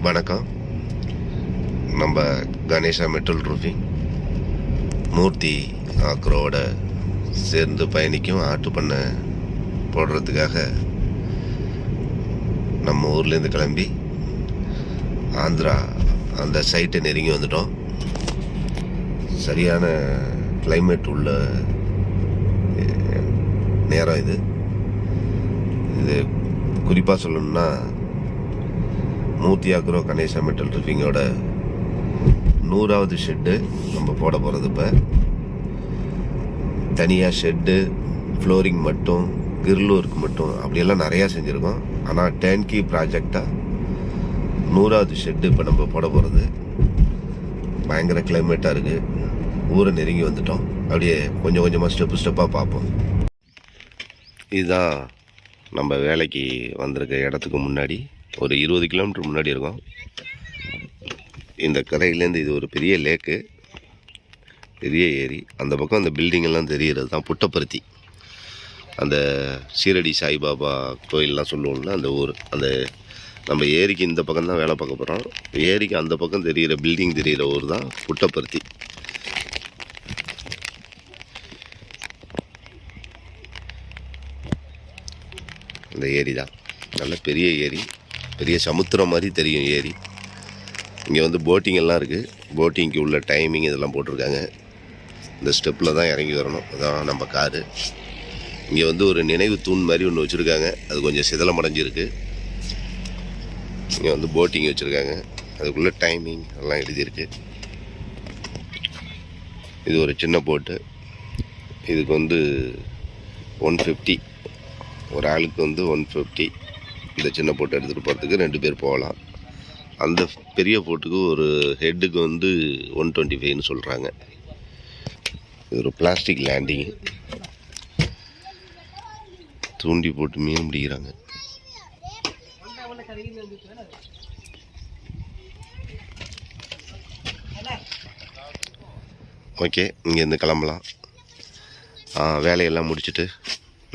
வணக்கம். நம்ம Ganesha metal roofing மூர்த்தி ஆக்ரோட சேர்ந்து பயணிக்கும் ஆட்டு பண்ணை போடுறதுக்காக நம்ம ஊர்லேருந்து கிளம்பி ஆந்திரா அந்த சைட்டை நெருங்கி வந்துட்டோம். சரியான கிளைமேட் உள்ள நேரம் இது. குறிப்பாக சொல்லணும்னா மூர்த்தி ஆக்ரோ கணேஷா மெட்டல் ரூஃபிங்கோட 100வது ஷெட்டு நம்ம போட போகிறது. இப்போ தனியாக ஷெட்டு, ஃப்ளோரிங் மட்டும், கிரில் ஒர்க் மட்டும் அப்படியெல்லாம் நிறையா செஞ்சுருக்கோம். ஆனால் டேன்கி ப்ராஜெக்டாக 100வது ஷெட்டு இப்போ நம்ம போட போகிறது. பயங்கர கிளைமேட்டாக இருக்குது. ஊரை நெருங்கி வந்துட்டோம். அப்படியே கொஞ்சம் கொஞ்சமாக ஸ்டெப்பாக பார்ப்போம். இதுதான் நம்ம வேலைக்கு வந்திருக்க இடத்துக்கு முன்னாடி ஒரு 20 கிலோமீட்டர் முன்னாடி இருக்கும். இந்த கரையிலேருந்து இது ஒரு பெரிய லேக்கு, பெரிய ஏரி. அந்த பக்கம் அந்த பில்டிங்கெல்லாம் தெரிகிறது தான் புட்டபர்த்தி. அந்த சீரடி சாய்பாபா கோயிலெலாம் சொல்லுவோம்ல, அந்த ஊர். அந்த நம்ம ஏரிக்கு இந்த பக்கம் தான் வேலை பார்க்க போகிறோம். ஏரிக்கு அந்த பக்கம் தெரிகிற பில்டிங் தெரிகிற ஊர் தான் புட்டபர்த்தி. இந்த ஏரி தான் நல்ல பெரிய ஏரி, பெரிய சமுத்திரம் மாதிரி தெரியும் ஏரி. இங்கே வந்து போட்டிங் எல்லாம் இருக்குது. போட்டிங்க்கு உள்ள டைமிங் இதெல்லாம் போட்டிருக்காங்க. இந்த ஸ்டெப்பில் தான் இறங்கி வரணும். அதான் நம்ம காரு. இங்கே வந்து ஒரு நினைவு தூண் மாதிரி ஒன்று வச்சுருக்காங்க. அது கொஞ்சம் சிதலம் அடைஞ்சிருக்கு. இங்கே வந்து போட்டிங் வச்சுருக்காங்க. அதுக்குள்ளே டைமிங் எல்லாம் எழுதியிருக்கு. இது ஒரு சின்ன போட்டு. இதுக்கு வந்து 150, ஒரு ஆளுக்கு வந்து 150. இந்த சின்ன போட்டு எடுத்துகிட்டு போகிறதுக்கு 2 பேர் போகலாம். அந்த பெரிய போட்டுக்கு ஒரு ஹெட்டுக்கு வந்து 125ன்னு சொல்கிறாங்க. இது ஒரு பிளாஸ்டிக் லேண்டிங்கு. தூண்டி போட்டு மீன் பிடிக்கிறாங்க. ஓகே, இங்கேருந்து கிளம்பலாம். வேலையெல்லாம் முடிச்சுட்டு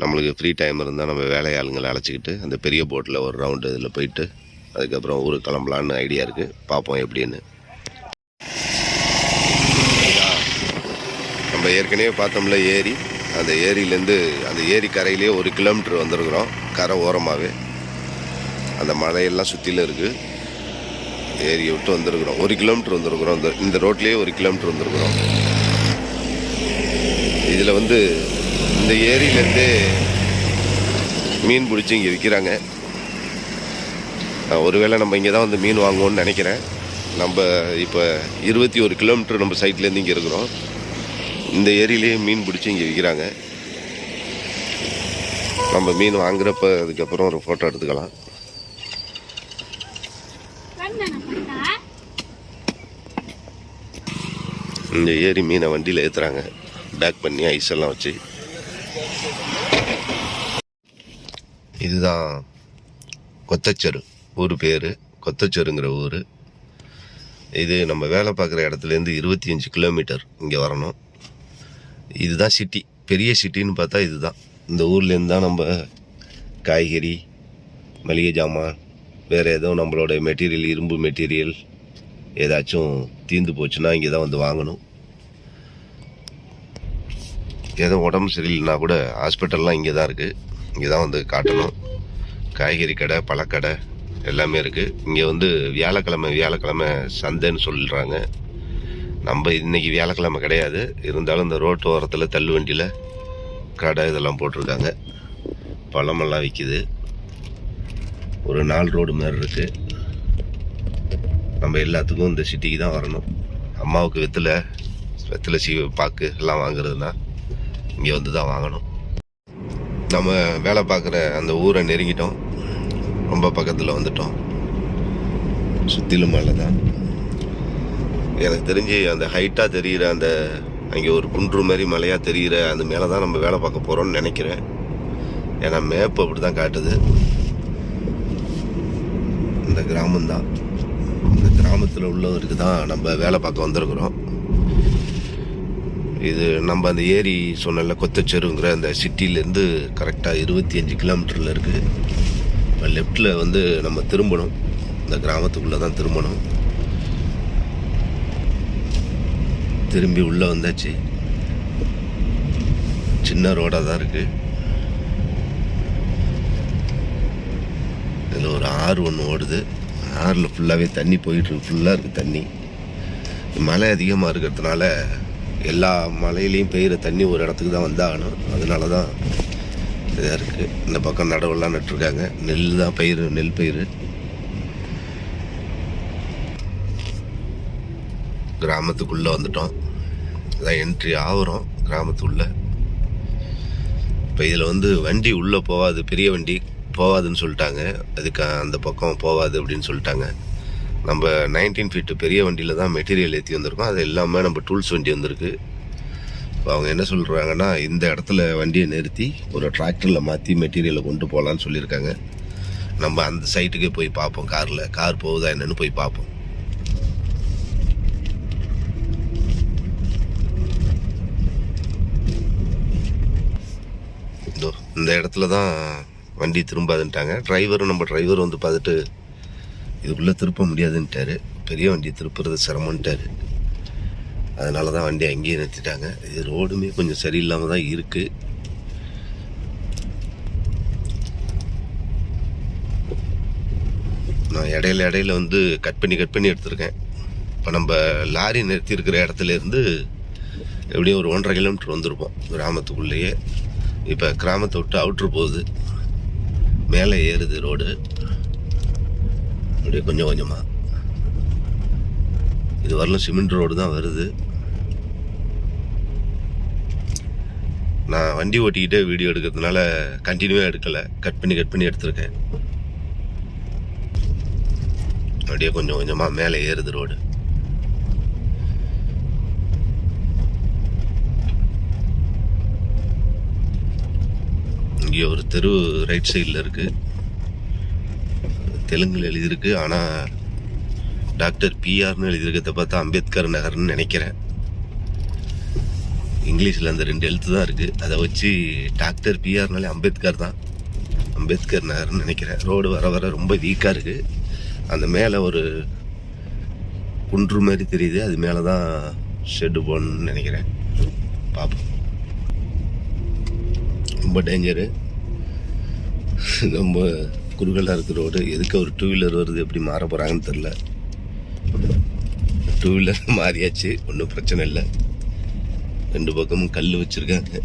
நம்மளுக்கு ஃப்ரீ டைம் இருந்தால் நம்ம வேலையாளுங்களை அழைச்சிக்கிட்டு அந்த பெரிய போட்டில் ஒரு ரவுண்டு இதில் போயிட்டு அதுக்கப்புறம் ஊருக்கு கிளம்பலான்னு ஐடியா இருக்குது. பார்ப்போம் எப்படின்னு. நம்ம ஏற்கனவே பார்த்தோம்ல ஏரி. அந்த ஏரியிலேருந்து அந்த ஏரி கரையிலே 1 கிலோமீட்டர் வந்துருக்குறோம். கரை ஓரமாகவே அந்த மலையெல்லாம் சுற்றிலும் இருக்குது. ஏரியை விட்டு வந்துருக்குறோம். 1 கிலோமீட்டர் வந்துருக்குறோம். இந்த ரோட்லேயே 1 கிலோமீட்டர் வந்துருக்குறோம். இதில் வந்து இந்த ஏரியிலேருந்தே மீன் பிடிச்சி இங்கே விற்கிறாங்க. ஒருவேளை நம்ம இங்கே தான் வந்து மீன் வாங்குவோன்னு நினைக்கிறேன். நம்ம இப்போ 21 கிலோமீட்டர் நம்ம சைட்லேருந்து இங்கே இருக்கிறோம். இந்த ஏரியிலேயே மீன் பிடிச்சி இங்கே விற்கிறாங்க. நம்ம மீன் வாங்குறப்ப அதுக்கப்புறம் ஒரு ஃபோட்டோ எடுத்துக்கலாம். இந்த ஏரி மீனை வண்டியில் ஏற்றுறாங்க, பேக் பண்ணி ஐஸ் எல்லாம் வச்சு. இதுதான் கொத்தச்செரு ஊர் பேர். கொத்தச்செருங்கிற ஊர் இது. நம்ம வேலை பார்க்குற இடத்துலேருந்து 25 கிலோமீட்டர் இங்கே வரணும். இதுதான் சிட்டி. பெரிய சிட்டின்னு பார்த்தா இதுதான். இந்த ஊர்லேருந்து தான் நம்ம காய்கறி, மளிகை ஜாமான், வேறு ஏதோ நம்மளோட மெட்டீரியல், இரும்பு மெட்டீரியல் ஏதாச்சும் தீர்ந்து போச்சுன்னா இங்கே தான் வந்து வாங்கணும். ஏதோ உடம்பு சரியில்லைனா கூட ஹாஸ்பிட்டல்லாம் இங்கே தான் இருக்குது. இங்கே தான் வந்து காட்டணும். காய்கறி கடை, பழக்கடை எல்லாமே இருக்குது. இங்கே வந்து வியாழக்கிழமை சந்தைன்னு சொல்கிறாங்க. நம்ம இன்றைக்கி வியாழக்கிழமை கிடையாது. இருந்தாலும் இந்த ரோட்டு ஓரத்தில் தள்ளு வண்டியில் கடை இதெல்லாம் போட்டிருக்காங்க. பழமெல்லாம் விற்கிது. ஒரு 4 ரோடு மாதிரி இருக்குது. நம்ம எல்லாத்துக்கும் இந்த சிட்டிக்கு தான் வரணும். அம்மாவுக்கு வெத்தலை பாக்கு எல்லாம் வாங்குறதுனா இங்கே வந்து தான் வாங்கணும். நம்ம வேலை பார்க்குற அந்த ஊரை நெருங்கிட்டோம். ரொம்ப பக்கத்தில் வந்துட்டோம். சுற்றிலும் மலை தான். எனக்கு தெரிஞ்சு அந்த ஹைட்டாக தெரிகிற அந்த அங்கே ஒரு குன்று மாதிரி மலையாக தெரிகிற அந்த மேலே தான் நம்ம வேலை பார்க்க போகிறோம்னு நினைக்கிறேன். ஏன்னா மேப் அப்படி தான் காட்டுது. இந்த கிராமம்தான். இந்த கிராமத்தில் உள்ளவருக்கு தான் நம்ம வேலை பார்க்க வந்திருக்கிறோம். இது நம்ம அந்த ஏரி சொன்னல கொத்தச்செருங்கிற அந்த சிட்டிலேருந்து கரெக்டாக 25 கிலோமீட்டரில் இருக்குது. இப்போ லெஃப்டில் வந்து நம்ம திரும்பணும். இந்த கிராமத்துக்குள்ளே தான் திரும்பணும். திரும்பி உள்ளே வந்தாச்சு. சின்ன ரோடாக தான் இருக்குது. இதில் ஒரு ஆறு ஒன்று ஓடுது. ஆறில் ஃபுல்லாகவே தண்ணி போயிட்டுருக்கு. ஃபுல்லாக இருக்குது தண்ணி. மழை அதிகமாக இருக்கிறதுனால எல்லா மலையிலையும் பெய்கிற தண்ணி ஒரு இடத்துக்கு தான் வந்தாகணும். அதனால தான் இதாக இருக்குது. இந்த பக்கம் நடவெல்லாம் நட்டுருக்காங்க. நெல் தான் பயிர், நெல் பயிர். கிராமத்துக்குள்ளே வந்துட்டோம். இதான் என்ட்ரி ஆகிறோம் கிராமத்துக்குள்ளே. இப்போ இதில் வண்டி உள்ளே போகாது, பெரிய வண்டி போகாதுன்னு சொல்லிட்டாங்க. அதுக்கு அந்த பக்கம் போகாது அப்படின்னு சொல்லிட்டாங்க. நம்ம 19 ஃபீட்டு பெரிய வண்டியில் தான் மெட்டீரியல் ஏற்றி வந்திருக்கோம். அது இல்லாமல் நம்ம டூல்ஸ் வண்டி வந்திருக்கு. இப்போ அவங்க என்ன சொல்கிறாங்கன்னா, இந்த இடத்துல வண்டியை நிறுத்தி ஒரு டிராக்டரில் மாற்றி மெட்டீரியலை கொண்டு போகலான்னு சொல்லியிருக்காங்க. நம்ம அந்த சைட்டுக்கே போய் பார்ப்போம். கார் போகுதா என்னன்னு போய் பார்ப்போம். இந்த இடத்துல தான் வண்டி திரும்பாதுன்ட்டாங்க. நம்ம டிரைவர் பார்த்துட்டு இதுக்குள்ளே திருப்ப முடியாதுன்ட்டார். பெரிய வண்டி திருப்புறது சிரமன்ட்டார். அதனால தான் வண்டி அங்கேயே நிறுத்திட்டாங்க. இது ரோடுமே கொஞ்சம் சரியில்லாமல் தான் இருக்குது. நான் இடையில கட் பண்ணி எடுத்திருக்கேன். இப்போ நம்ம லாரி நிறுத்தியிருக்கிற இடத்துலேருந்து எப்படியும் ஒரு 1.5 கிலோமீட்டர் வந்திருப்போம் கிராமத்துக்குள்ளேயே. இப்போ கிராமத்தை விட்டு அவுட்ரு போகுது, மேலே ஏறுது ரோடு அப்படியே கொஞ்சம் கொஞ்சமாக. இது வரலும் சிமெண்ட் ரோடு தான் வருது. நான் வண்டி ஓட்டிக்கிட்டே வீடியோ எடுக்கிறதுனால கண்டினியூவாக எடுக்கலை, கட் பண்ணி எடுத்திருக்கேன். அப்படியே கொஞ்சம் கொஞ்சமாக மேலே ஏறுது ரோடு. இங்கே ஒரு தெரு ரைட் சைடில் இருக்குது. தெலுங்கில் எழுதியிருக்கு. ஆனால் டாக்டர் பிஆர்னு எழுதியிருக்கிறத பார்த்தா அம்பேத்கர் நகர்னு நினைக்கிறேன். இங்கிலீஷில் அந்த 2 எழுத்து தான் இருக்குது. அதை வச்சு டாக்டர் பிஆர்னாலே அம்பேத்கர் தான், அம்பேத்கர் நகர்னு நினைக்கிறேன். ரோடு வர ரொம்ப வீக்காக இருக்குது. அந்த மேலே ஒரு குன்று மாதிரி தெரியுது. அது மேலே தான் ஷெட்டு போடணும்னு நினைக்கிறேன். பார்ப்போம். ரொம்ப டேஞ்சரு, ரொம்ப குறுகலாக இருக்குது ரோடு. எதுக்கு ஒரு 2 வீலர் வருது, எப்படி மாற போகிறாங்கன்னு தெரில. 2 வீலர் மாறியாச்சு, ஒன்றும் பிரச்சனை இல்லை. 2 பக்கமும் கல் வச்சுருக்காங்க.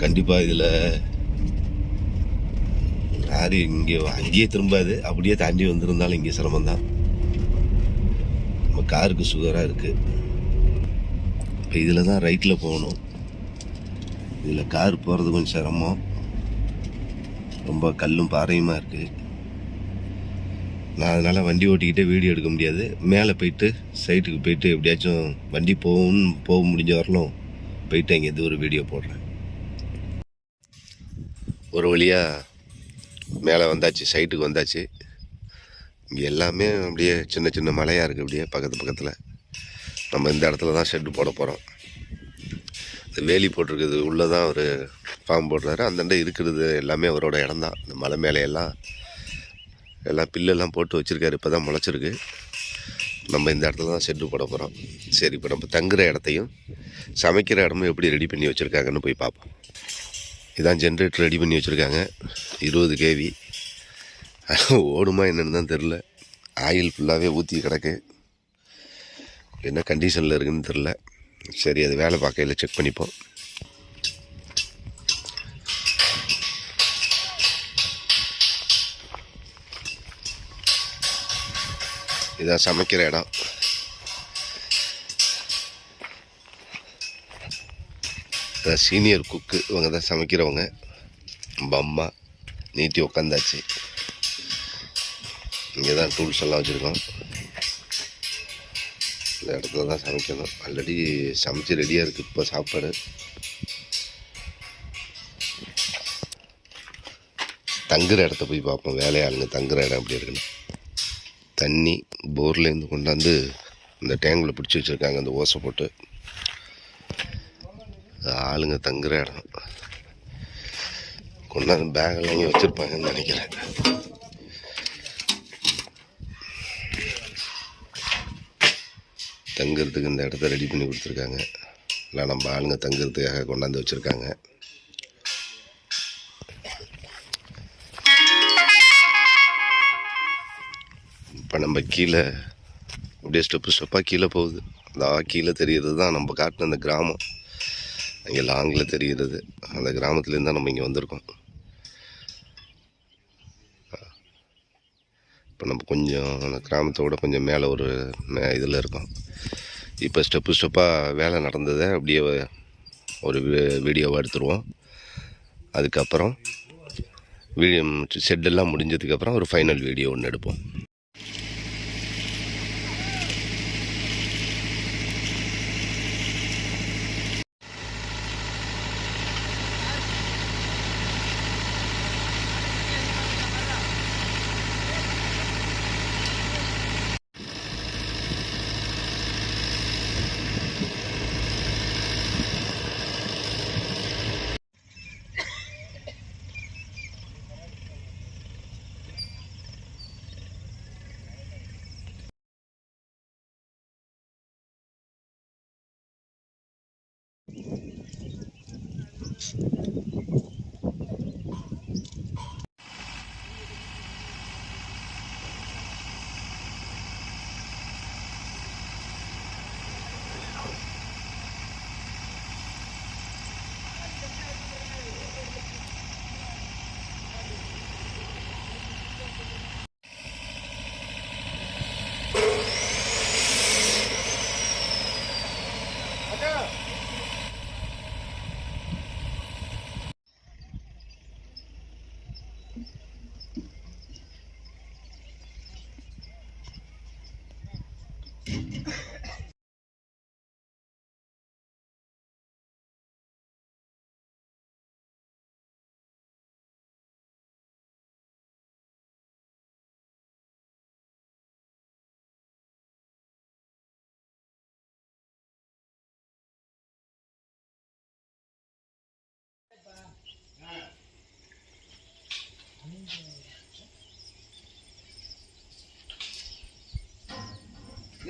கண்டிப்பாக இதில் லாரி அங்கேயே திரும்பாது. அப்படியே தாண்டி வந்திருந்தாலும் இங்கே சிரமம்தான். நம்ம காருக்கு சுகராக இருக்குது. இப்போ இதில் தான் ரைட்டில் போகணும். இதில் கார் போகிறது கொஞ்சம் சிரமம். ரொம்ப கல்லும் பாறையுமா இருக்குது. நான் அதனால் வண்டி ஓட்டிக்கிட்டே வீடியோ எடுக்க முடியாது. மேலே போயிட்டு சைட்டுக்கு போயிட்டு எப்படியாச்சும் வண்டி போக முடிஞ்ச வரலும் போயிட்டு அங்கேருந்து ஒரு வீடியோ போடுறேன். ஒரு வழியாக மேலே வந்தாச்சு, சைட்டுக்கு வந்தாச்சு. இங்கே எல்லாமே அப்படியே சின்ன சின்ன மலையாக இருக்குது. அப்படியே பக்கத்தில் நம்ம இந்த இடத்துல தான் ஷெட்டு போட போகிறோம். இந்த வேலி போட்டிருக்குது உள்ளே தான் ஒரு ஃபார்ம் போடுறாரு. அந்தண்டை இருக்கிறது எல்லாமே அவரோட இடம் தான். இந்த மலை மேலே எல்லாம் பில்லெல்லாம் போட்டு வச்சுருக்காரு. இப்போ தான் முளைச்சிருக்கு. நம்ம இந்த இடத்துல தான் ஷெட்டு போட போகிறோம். சரி, இப்போ நம்ம தங்குற இடத்தையும் சமைக்கிற இடமும் எப்படி ரெடி பண்ணி வச்சுருக்காங்கன்னு போய் பார்ப்போம். இதான் ஜென்ரேட்டர் ரெடி பண்ணி வச்சுருக்காங்க. 20 kV ஓடுமா என்னென்னு தான் தெரில. ஆயில் ஃபுல்லாகவே ஊற்றி கிடக்கு. என்ன கண்டிஷனில் இருக்குதுன்னு தெரில. சரி, அது வேலை பார்க்கையில் செக் பண்ணிப்போம். இதான் சமைக்கிற இடம். இதான் சீனியர் குக்கு, இவங்க தான் சமைக்கிறவங்க. அம்மா நீட்டி உக்காந்தாச்சு. இங்கே தான் டூல்ஸ் எல்லாம் வச்சுருக்கோம். இந்த இடத்துல தான் சமைக்கணும். ஆல்ரெடி சமைச்சு ரெடியாக இருக்குது. இப்போ சாப்பாடு தங்குற இடத்த போய் பார்ப்போம். வேலையாளுங்க தங்குற இடம் எப்படி இருக்குன்னு. தண்ணி போர்லேருந்து கொண்டாந்து இந்த டேங்கில் பிடிச்சி வச்சுருக்காங்க, அந்த ஓசை போட்டு. ஆளுங்க தங்குற இடம். கொண்டாந்து பேக்கெல்லாம் இங்கே வச்சுருப்பாங்கன்னு நினைக்கிறேன். தங்குறதுக்கு இந்த இடத்த ரெடி பண்ணி கொடுத்துருக்காங்க. இல்லை நம்ம ஆளுங்க தங்குறதுக்காக கொண்டாந்து வச்சுருக்காங்க. இப்போ நம்ம கீழே அப்படியே ஸ்டெப்பாக கீழே போகுது. கீழே தெரிகிறது தான் நம்ம காட்டின அந்த கிராமம். இங்கே லாங்கில் தெரிகிறது அந்த கிராமத்துலேருந்து தான் நம்ம இங்கே வந்திருக்கோம். இப்போ நம்ம கொஞ்சம் அந்த கிராமத்தோட கொஞ்சம் மேலே ஒரு இதில் இருக்கோம். இப்போ ஸ்டெப்பாக வேலை நடந்ததை அப்படியே ஒரு வீடியோவாக எடுத்துருவோம். அதுக்கப்புறம் வீடியோ ஷெட்டெல்லாம் முடிஞ்சதுக்கப்புறம் ஒரு ஃபைனல் வீடியோ ஒன்று எடுப்போம்.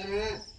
Yeah.